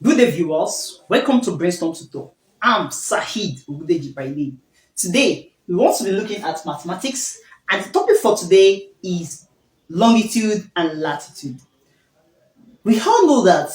Good day, viewers. Welcome to Brainstorm Tutor. I'm Sahid Ugudeji by name. Today, we want to be looking at mathematics, and the topic for today is longitude and latitude. We all know that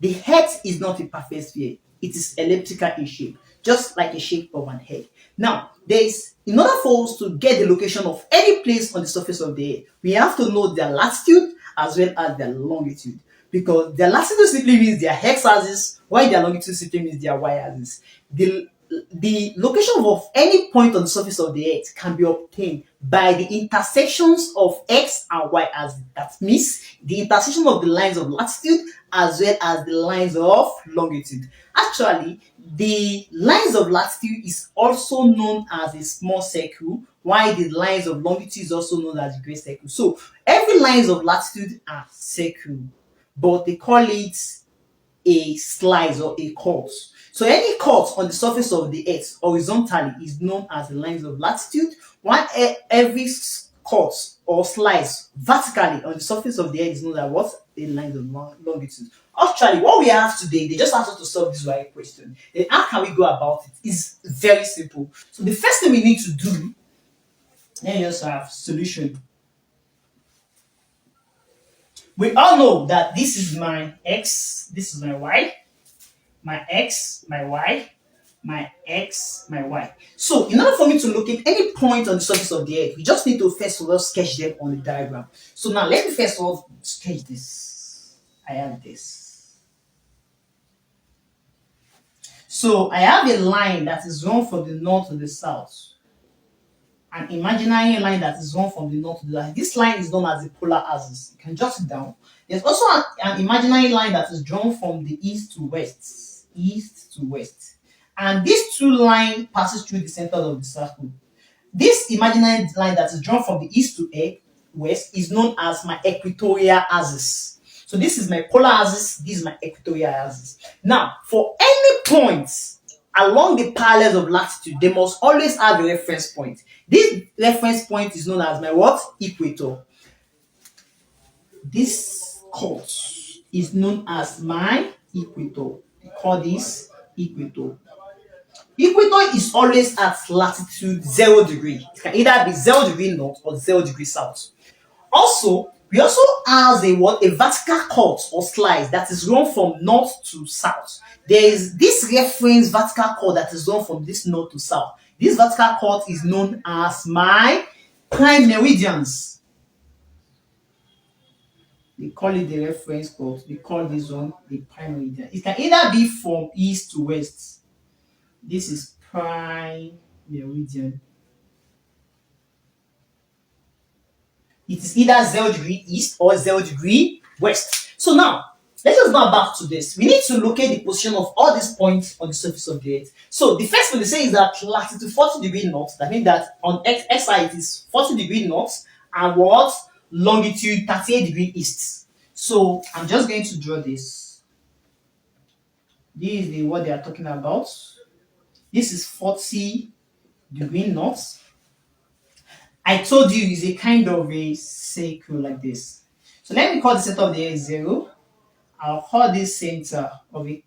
the Earth is not a perfect sphere, it is elliptical in shape, just like a shape of an head. Now, in order for us to get the location of any place on the surface of the Earth, we have to know their latitude as well as their longitude. Because their latitude simply means their x axis, while their longitude simply means their y axis. The location of any point on the surface of the Earth can be obtained by the intersections of x and y axis. That means the intersection of the lines of latitude as well as the lines of longitude. Actually, the lines of latitude is also known as a small circle, while the lines of longitude is also known as a great circle. So every lines of latitude are circle, but they call it a slice or a cut. So any cut on the surface of the Earth horizontally is known as the lines of latitude, while every cut or slice vertically on the surface of the Earth is known as what? The lines of longitude. Actually, what we have today, they just asked us to solve this right question. Then how can we go about it? It's very simple. So the first thing we need to do, let me just have solution. We all know that this is my x, this is my y, my x, my y, my x, my y. So in order for me to locate any point on the surface of the Earth, we just need to first of all sketch them on the diagram. So now let me first of all sketch this. I have this. So I have a line that is drawn from the north to the south. An imaginary line that is drawn from the north to the south. This line is known as the polar axis. You can jot it down. There's also an imaginary line that is drawn from the east to west. East to west. And these two lines passes through the center of the circle. This imaginary line that is drawn from the east to west is known as my equatorial axis. So this is my polar axis, this is my equatorial axis. Now, for any point along the parallels of latitude, they must always have a reference point. This reference point is known as my what? Equator. This cut is known as my equator. We call this equator. Equator is always at latitude 0 degree. It can either be 0 degree north or 0 degree south. Also, we also have a vertical cut or slice that is run from north to south. There is this reference vertical cut that is run from this north to south. This vertical cut is known as my prime meridians. They call it the reference cut. We call this one the prime meridian. It can either be from east to west. This is prime meridian. It is either 0 degree east or 0 degree west. So now, let us go back to this. We need to locate the position of all these points on the surface of the Earth. So the first thing they say is that latitude 40 degree north. That means that on x side it is 40 degree north, and what? Longitude 38 degree east. So I'm just going to draw this. This is what they are talking about. This is 40 degree north. I told you it's a kind of a circle like this. So let me call the center of the Earth 0. I'll call this center of a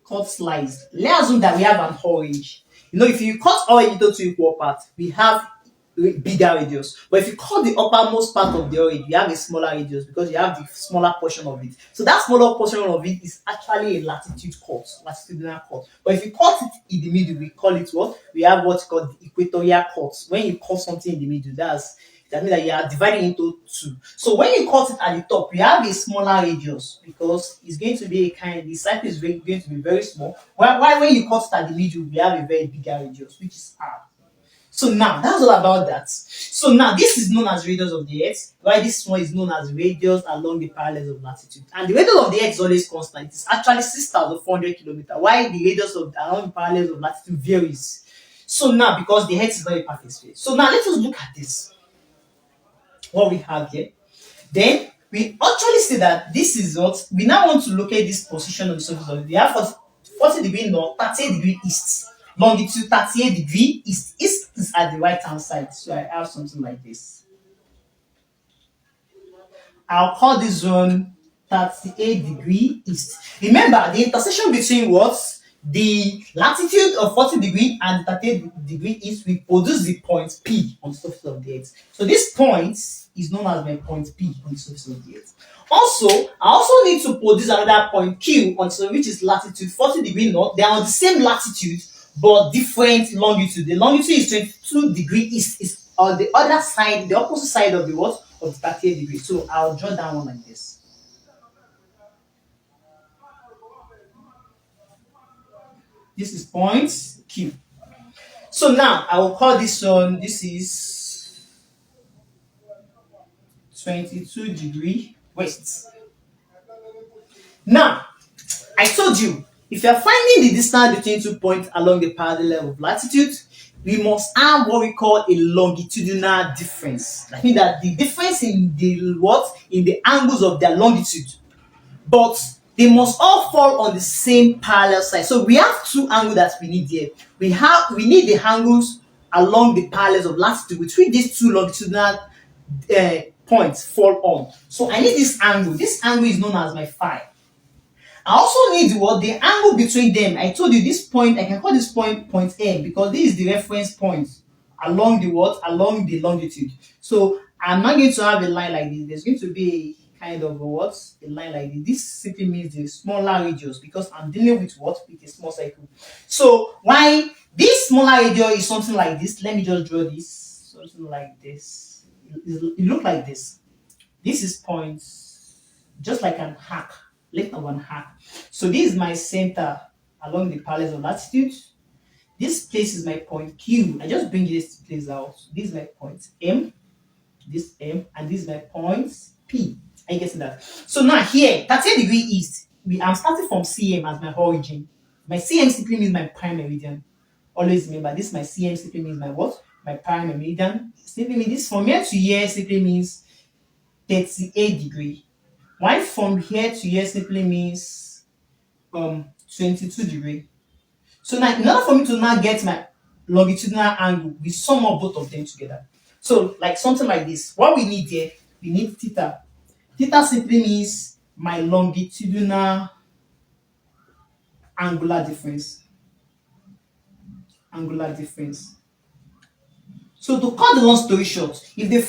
cut slice. Let's assume that we have an orange. If you cut orange into two equal parts, we have bigger radius. But if you cut the uppermost part of the orange, you have a smaller radius because you have the smaller portion of it. So that smaller portion of it is actually a latitude cut, latitudinal cut. But if you cut it in the middle, we call it what? We have what's called the equatorial cut. When you cut something in the middle, that means that you are dividing into two. So when you cut it at the top, we have a smaller radius because it's going to be the circle is going to be very small. While when you cut it at the middle, we have a very bigger radius, which is R. So now that's all about that. So now this is known as radius of the Earth, while this one is known as radius along the parallels of latitude. And the radius of the Earth is always constant. It is actually 6,400 kilometers, while the radius along the parallels of latitude varies. So now, because the Earth is not a perfect sphere. So now let us look at this. What we have here. Then we actually see that this is what we now want to locate this position on the surface of the Earth. We have 40 degree north, 38 degree east. Longitude 38 degree east. East is at the right hand side. So I have something like this. I'll call this one 38 degree east. Remember, the intersection between what? The latitude of 40 degree and 38 degree east will produce the point P on the surface of the earth. So this point is known as my point P on the surface of the earth. Also, I also need to produce another point Q on the which is latitude 40 degree north. They are on the same latitude but different longitude. The longitude is 22 degree east, is on the other side, the opposite side of the what? Of the 38 degree. So I'll draw that one like this. This is point Q. So now I will call this one, this is 22 degree west. Now, I told you, if you are finding the distance between 2 points along the parallel of latitude, we must have what we call a longitudinal difference. I mean that the difference in the what? In the angles of their longitude. But they must all fall on the same parallel side. So we have two angles that we need here. We need the angles along the parallels of latitude between these two longitudinal points fall on. So I need this angle. This angle is known as my phi. I also need what? The angle between them. I told you this point, I can call this point point M because this is the reference point along the what? Along the longitude. So I'm not going to have a line like this. There's going to be a kind of a what? A line like this. This simply means the smaller radius because I'm dealing with what? With a small circle. So why this smaller radius is something like this? Let me just draw this. Something like this. It look like this. This is points just like an arc, length of an arc. So this is my center along the parallels of latitude. This place is my point Q. I just bring this place out. This is my point M, this M, and this is my point P. Are you getting that? So now here, 38 degree east, I'm starting from CM as my origin. My CM simply means my prime meridian. Always remember this, my CM simply means my what? My prime meridian. Simply means this from here to here simply means 38 degree. While from here to here simply means 22 degree. So now in order for me to now get my longitudinal angle, we sum up both of them together. So like something like this. What we need here, we need theta. Theta simply means my longitudinal angular difference. Angular difference. So to cut the long story short, if they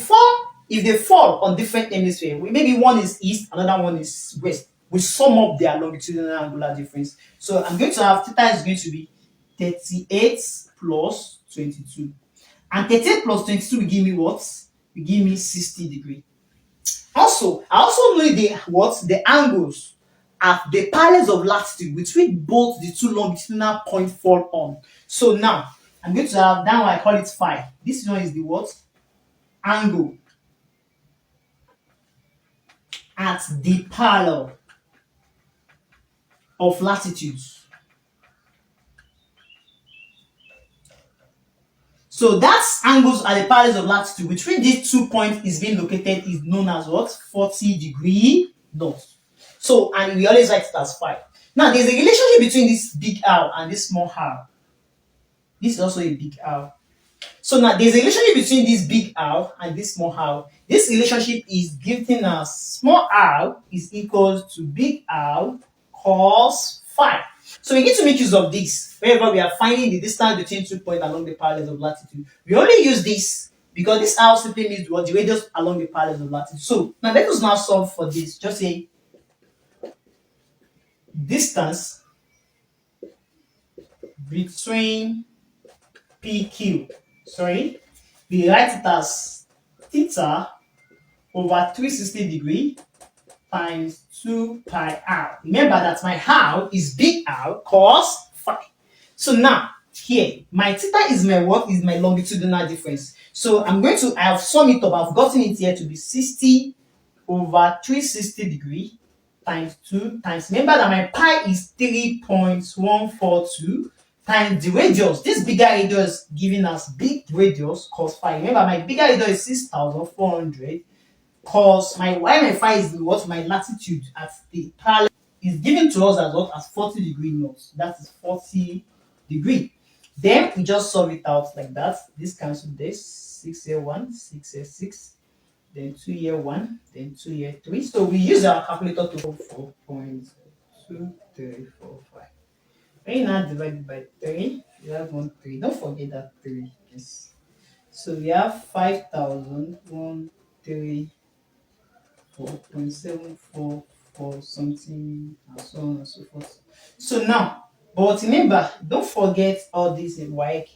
fall on different hemispheres, maybe one is east, another one is west, we sum up their longitudinal angular difference. So I'm going to have theta is going to be 38 plus 22. And 38 plus 22 will give me what? Will give me 60 degree. Also, I also know the angles at the parallels of latitude between both the two longitudinal points fall on. So now I'm going to have that one, I call it phi. This one is the what? Angle at the parallel of latitudes. So that angles at the parallels of latitude between these 2 points is being located is known as what? 40 degree north. So, and we always write it as phi. Now, there's a relationship between this big R and this small r. This is also a big R. So now there's a relationship between this big R and this small r. This relationship is given as small r is equal to big R cos phi. So we need to make use of this whenever we are finding the distance between 2 points along the parallels of latitude. We only use this because this R simply means what? The radius along the parallels of latitude. So now let us now solve for this. Just say distance between PQ. Sorry, we write it as theta over 360 degree times 2 pi r. Remember that my r is big R cos phi. So now here my theta is my what? Is my longitudinal difference. So I'm going to, I have sum it up, I've gotten it here to be 60 over 360 degree times 2 times, remember that my pi is 3.142 times the radius. This bigger radius giving us big radius cos phi. Remember my bigger radius is 6,400 cos my phi is what? My latitude at the parallel is given to us as what? As 40 degree north. That is 40 degree. Then we just solve it out like that. This cancel this. 6 here 1, 6 here 6. then 2 here 1, then 2 here 3. So we use our calculator to 4.2345. When you now divide by 3, you have 1 3. Don't forget that 3. Yes. So we have 5,134.744 something and so on and so forth. So now, but remember, don't forget all this in WAEC.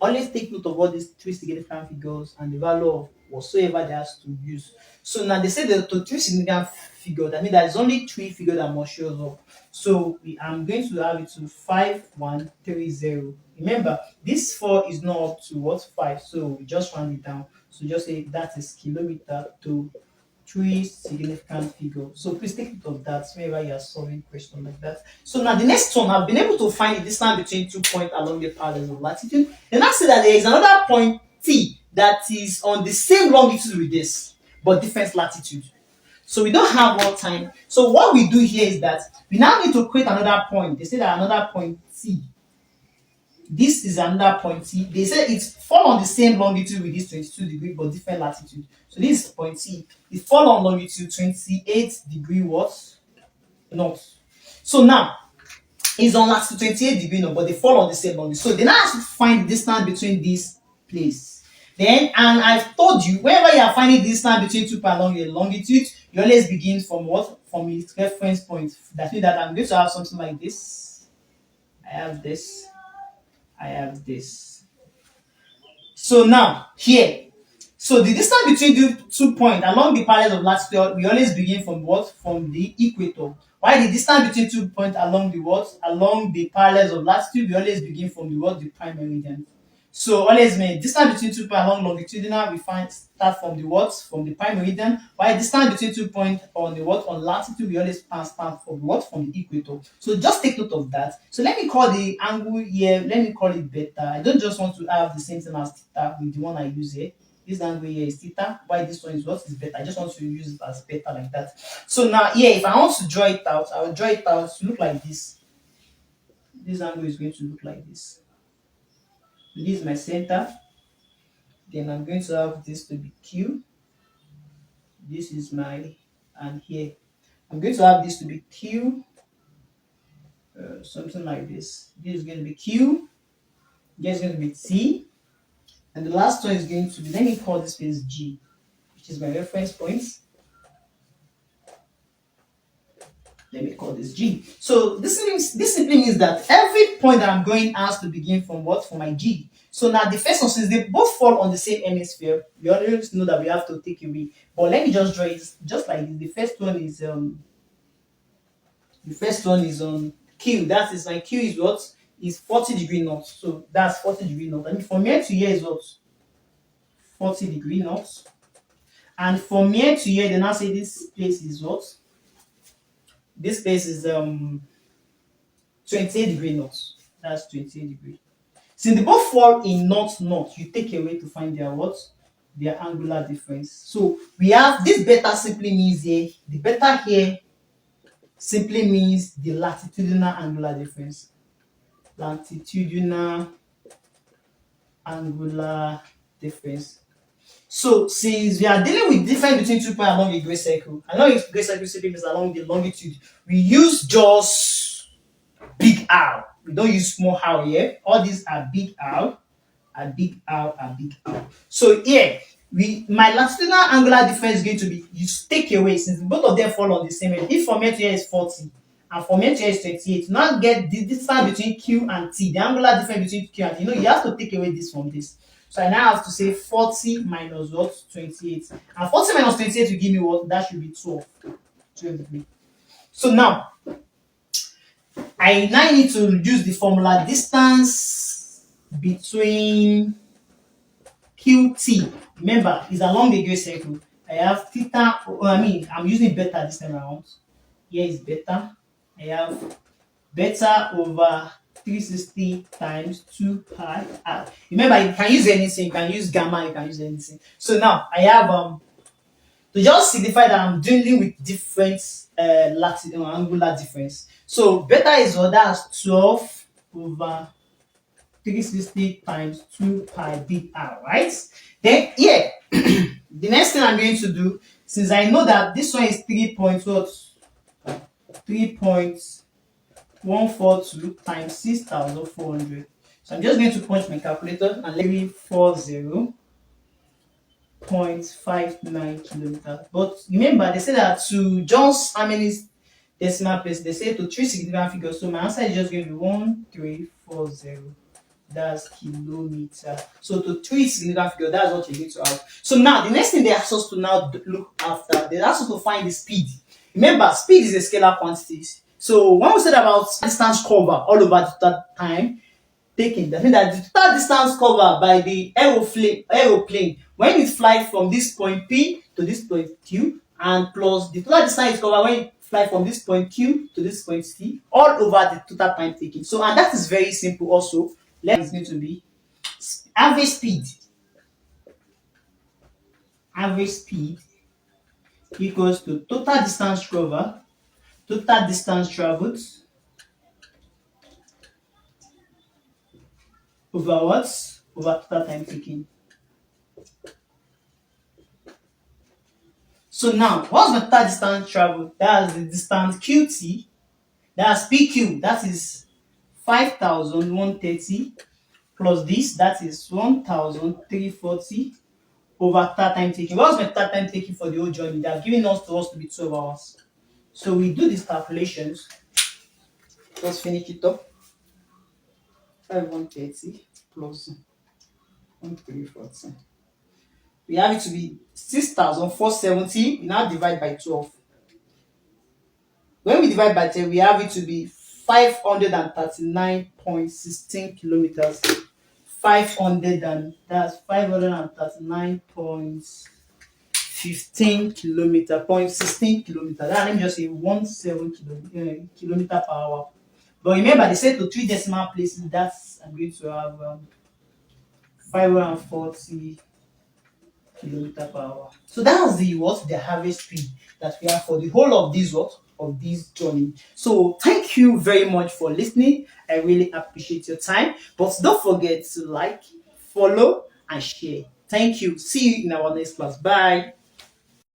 Always take note of all these three significant figures and the value of whatsoever they has to use. So now they say that to three significant figures, that means there's only three figures that must show up. So I'm going to have it to 5130. Remember, this 4 is not up to what 5, so we just round it down. So just say that is kilometer to three significant figures. So please take note of that whenever you are solving questions like that. So now the next one, I've been able to find the distance between 2 points along the parallels of latitude. Then I say that there is another point T that is on the same longitude with this, but different latitude. So we don't have more time. So what we do here is that we now need to create another point. They say that another point T. This is another point T. They say it fall on the same longitude with this 22 degree but different latitude. So this is point T. It fall on longitude 28 degree what? North. So now it's on latitude 28 degree north, but they fall on the same longitude. So they now have to find the distance between this place. Then, and I've told you, whenever you are finding the distance between two points along your longitude, you always begin from what? From its reference point. That means that I'm going to have something like this. I have this. I have this. So now, here. So the distance between the 2 points along the parallels of latitude, we always begin from what? From the equator. While the distance between 2 points along the what? Along the parallels of latitude, we always begin from the what? The prime meridian. So always mean distance between 2 points along longitudinal, we start from the what? From the prime meridian. While distance between 2 points on the what? On latitude, we always start from what? From the equator. So just take note of that. So let me call the angle here, let me call it beta. I don't just want to have the same thing as theta with the one I use here. This angle here is theta, while this one is what? Is beta. I just want to use it as beta like that. So now here, if I want to draw it out, I will draw it out to look like this. This angle is going to look like this. This is my center. Then I'm going to have this to be Q. This is my, and here I'm going to have this to be Q. Something like this. This is going to be Q. This is going to be T. And the last one is going to be, let me call this place G, which is my reference point. Let me call this G. So this simply means that every point that I'm going has to begin from what? From my G. So now the first one, since they both fall on the same hemisphere, we always know that we have to take away. But let me just draw it just like this. The first one is on Q. That is my Q is what? Is 40 degree north. So that's 40 degree north. I mean from here to here is what? 40 degree north. And from here to here, then I say this place is what? This place is 28 degree north. That's 28 degree. Since they both fall in north, you take away to find their what? Their angular difference. So we have this beta simply means here, the beta here simply means the latitudinal angular difference. Latitudinal angular difference. So since we are dealing with difference between 2 points along a great circle, I know if great circle simply means along the longitude, we use just big R. We don't use small r here. All these are big R, and big R, and big R. So here, my latitudinal angular difference is going to be, you take away, since both of them fall on the same edge. If from here to here is 40, and from here to here is 28, now get the distance between Q and T, the angular difference between Q and T. You have to take away this from this. So I now have to say 40 minus what? 28. And 40 minus 28 will give me what? That should be 12. 12 degrees. So now, I now need to use the formula distance between QT. Remember, it's along the great circle. I have theta, I'm using beta this time around. Here is beta. I have beta over 360 times 2 pi r. Remember, you can use anything, you can use gamma, you can use anything. So now I have to just signify that I'm dealing with different latitude angular difference. So beta is what? That's 12 over 360 times 2 pi big R, right? Then here The next thing I'm going to do, since I know that this one is 3.142 times 6,400. So I'm just going to punch my calculator and let me 40.59 kilometers. But remember, they say that to just how many decimal places? They say to three significant figures. So my answer is just going to be 1340. That's kilometer. So to three significant figures, that's what you're going to have. So now the next thing they ask us to now look after, they ask us to find the speed. Remember, speed is a scalar quantity. So when we said about distance cover all over that time taken, that means that the total distance covered by the aeroplane when it flies from this point P to this point Q, and plus the total distance is covered when it flies from this point Q to this point C, all over the total time taken. So, and that is very simple also. Let's going to be average speed. Average speed equals to total distance covered, total distance traveled over what? Over total time taken. So now, what's the total distance traveled? That's the distance QT. That's PQ. That is 5,130 plus this. That is 1,340 over total time taken. What's my total time taken for the whole journey? They are giving us to be 12 hours. So we do these calculations. Let's finish it up. 5,130 plus 1,340. We have it to be 6,470. We now divide by 12. When we divide by 10, we have it to be 539.16 kilometers. 539.15 kilometer, 0.16 kilometer. Let me just say 17 kilometer per hour. But remember, they said to three decimal places. That's I'm going to have 540 kilometer per hour. So that's the average speed that we have for the whole of this journey. So thank you very much for listening. I really appreciate your time. But don't forget to like, follow, and share. Thank you. See you in our next class. Bye.